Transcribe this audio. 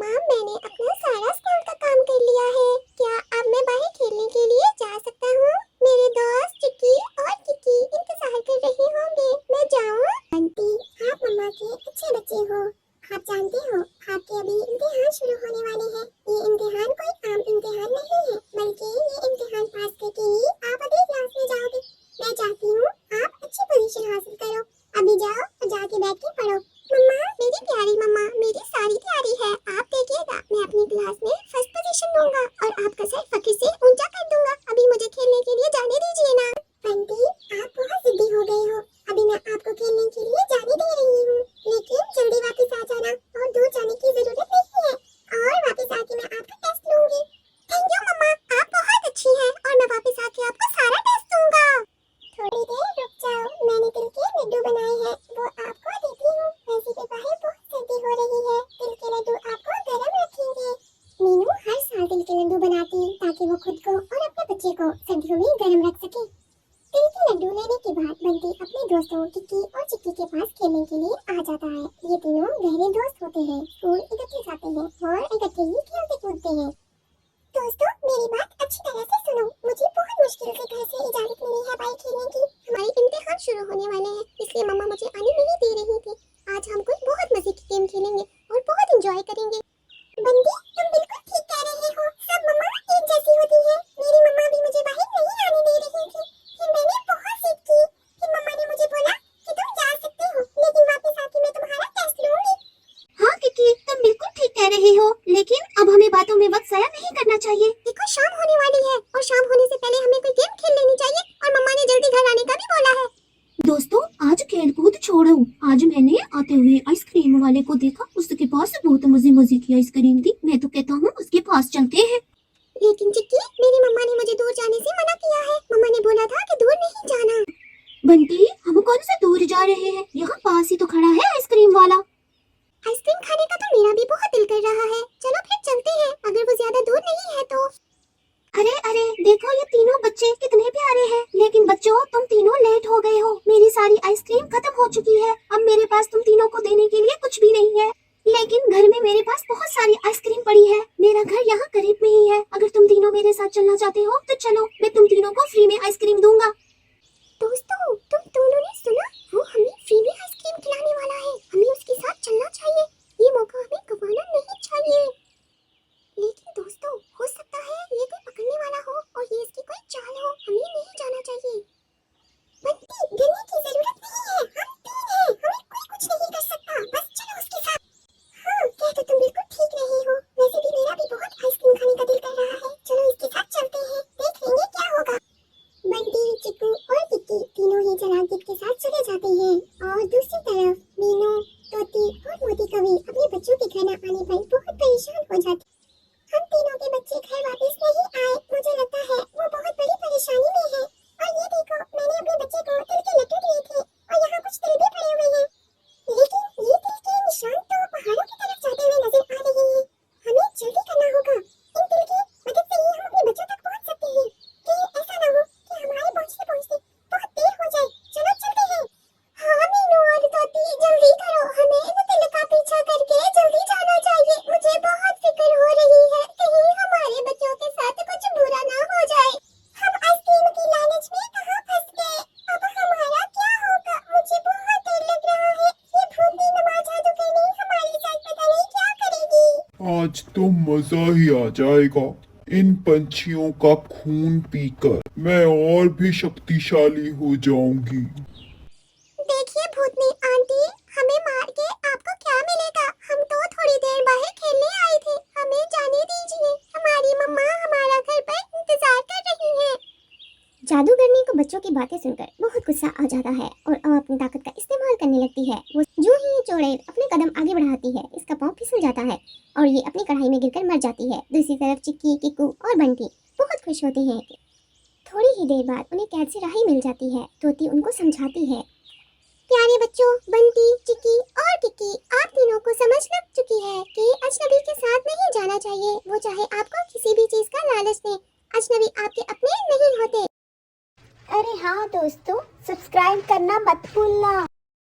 मम्मा, मैंने अपना सारा स्कूल का काम कर लिया है। क्या अब मैं बाहर खेलने के लिए जा सकता हूँ? मेरे दोस्त चिक्की और किक्की इंतजार कर रहे होंगे। मैं जाऊँ? आंटी, आप मम्मा के अच्छे बच्चे हो। आप जानते हो, आपके अभी इम्तिहान शुरू होने वाले हैं। ये इम्तिहान कोई आम इम्तिहान नहीं है, बल्कि ये इम्तिहान पास करके ही आप अगली क्लास में जाओगे। मैं चाहती हूँ आप अच्छी पोजीशन हासिल करो। अभी जाओ और जाके बैठ के पढ़ो। मम्मा, मेरी प्यारी मम्मा, मेरी सारी तैयारी है। आप देखिएगा, मैं अपनी क्लास में फर्स्ट पोजीशन लूंगा और आपका सर फखर से ऊंचा कर दूंगा। अभी मुझे खेलने के लिए जाने दीजिए ना। बंटी, आप बहुत जिद्दी हो गए हो। अभी मैं आपको खेलने के लिए जाने दे रही हूँ, लेकिन जल्दी वापस आ जाना और दूर जाने की जरूरत नहीं है। और वापस आके मैं आपका टेस्ट लूंगी। थैंक यू मम्मा, आप बहुत अच्छी हैं और मैं वापस आके आपको सारा टेस्ट दूंगा। थोड़ी देर रुक जाओ, मैंने तिल के लड्डू बनाए हैं, वो आपको देती हूँ। वैसे भी बाहर बहुत सर्दी हो रही है, तिल के लड्डू आपको गर्म रखेंगे। मीनू हर साल तिल के लड्डू बनाती है ताकि वो खुद को और अपने बच्चे को सर्दियों में गर्म रख सके। तिल के लड्डू लेने के बाद बंटी अपने दोस्तों किक्की और चिक्की के पास खेलने के लिए आ जाता है। ये तीनों गहरे दोस्त होते हैं, स्कूल इकट्ठे जाते हैं और इकट्ठे ही खेलते कूदते हैं। दोस्तों, मेरी बात अच्छी तरह से सुनो। मुझे बहुत मुश्किल से घर से इजाजत मिली है बाइक खेलने की। हमारे इम्तिहान शुरू होने वाले हैं, इसलिए मम्मा मुझे आने नहीं दे रही थी। आज हम कुछ बहुत मजे की गेम खेलेंगे और बहुत एंजॉय करेंगे। बंदी, तुम बिल्कुल ठीक कह रहे हो। सब मम्मा एक जैसी होती है। मेरी मम्मा भी मुझे बाहर नहीं आने दे रही थी। फिर मैंने बहुत जिद की। फिर मम्मा ने मुझे बोला कि तुम जा सकते हो, लेकिन वापस आके मैं तुम्हारा टेस्ट लूंगी। हाँ किकी, तुम बिल्कुल ठीक कह रही हो, लेकिन अब हमें बातों में वक्त ज़ाया नहीं करना चाहिए। देखो, शाम होने वाली है और शाम होने से पहले हमें कोई गेम खेल लेनी चाहिए और मम्मा ने जल्दी घर आने का भी बोला है। दोस्तों, आज खेल कूद छोड़ो। आज मैंने आते हुए आइसक्रीम वाले को देखा, उसके पास बहुत मजे मजे की आइसक्रीम थी। मैं तो कहता हूँ उसके पास चलते हैं। लेकिन चिक्की, मेरी मम्मा ने मुझे दूर जाने से मना किया है। मम्मा ने बोला था कि दूर नहीं जाना। बंटी, हम कौन से दूर जा रहे हैं? यहाँ पास ही तो खड़ा है आइसक्रीम वाला। आइसक्रीम खाने का तो मेरा भी बहुत दिल कर रहा है। चलो फिर चलते हैं, अगर वो ज्यादा दूर नहीं है तो। अरे अरे, देखो ये तीनों बच्चे कितने प्यारे हैं। लेकिन बच्चों, तुम तीनों लेट हो गए हो। मेरी सारी आइसक्रीम खत्म हो चुकी है। अब मेरे पास तुम तीनों को देने के लिए कुछ भी नहीं है। लेकिन घर में मेरे पास बहुत सारी आइसक्रीम पड़ी है। मेरा घर यहाँ करीब में ही है। अगर तुम तीनों मेरे साथ चलना चाहते हो तो चलो, मैं तुम तीनों को फ्री में आइसक्रीम दूंगा। दोस्तों, तुम दोनों ने सुना? वो हमें फ्री में आइसक्रीम खिलाने वाला है। हमें उसके साथ चलना चाहिए। ये मौका हमें गंवाना नहीं चाहिए। लेकिन दोस्तों, हो सकता है ये कोई पकड़ने वाला हो और ये इसकी कोई चाल हो। हमें नहीं जाना चाहिए। बंटी, डरने की जरूरत नहीं है। हम तीन हैं, हमें कोई कुछ नहीं कर सकता। बस चलो उसके साथ। हाँ, कह तो तुम बिल्कुल ठीक रहे हो। वैसे भी मेरा भी बहुत आइसक्रीम खाने का दिल कर रहा है। चलो इसके साथ चलते हैं, देख लेंगे क्या होगा। बंटी, चिक्कू और किक्की तीनों ही चलाकित के साथ चले जाते हैं और दूसरी तरफ मीनू, तोती और मोती कवि अपने बच्चों के घर न आने पर बहुत परेशान हो जाते। हम तीनों के बच्चे घर वापस नहीं आए। मुझे लगता है वो बहुत बड़ी परेशानी में है। और ये देखो, मैंने अपने बच्चे को तिल के लड्डू दिए थे और यहाँ कुछ तिल भी पड़े हुए हैं। लेकिन ये तिल के निशान तो पहाड़ों की तरफ जाते हुए नजर आ रहे हैं। हमें जल्दी करना होगा। इन तिल की मदद से ही हम अपने बच्चों तक पहुँच सकते हैं। कि ऐसा ना हो कि हमारे पहुँचते पहुँचते बहुत देर हो जाए। चलो चलते हैं। हाँ मीनू और तोती, जल्दी करो। हमें इन तिल का पीछा करके जल्दी जाना चाहिए। मुझे बहुत फिक्र हो रही है, कहीं हमारे बच्चों के साथ कुछ बुरा ना हो जाए। हम आइसक्रीम की लालच में कहाँ फंस गए। अब हमारा क्या होगा? मुझे बहुत डर लग रहा है। ये भूतनी नुमा जादूगरनी हमारे साथ पता नहीं क्या करेगी। आज तो मजा ही आ जाएगा। इन पंछियों का खून पीकर मैं और भी शक्तिशाली हो जाऊंगी। देखिए भूतनी आंटी, हमें मार के आपको क्या मिलेगा? हम तो थोड़ी देर बाहर खेलने आए थे। हमें जाने दीजिए। हमारी मम्मा हमारा घर पर इंतजार कर रही हैं। जादूगरनी को बच्चों की बातें सुनकर बहुत गुस्सा आ जाता है और अपनी ताकत का इस्तेमाल करने लगती है। वो जो ही चुड़ैल अपने कदम आगे बढ़ाती है, इसका पाँव फिसल जाता है और ये अपनी कढ़ाई में गिरकर मर जाती है। दूसरी तरफ चिक्की, किक्कू और बंटी बहुत खुश होते हैं। थोड़ी ही देर बाद उन्हें कैद से राही मिल जाती है। तोती उनको समझाती है, प्यारे बच्चों, बंटी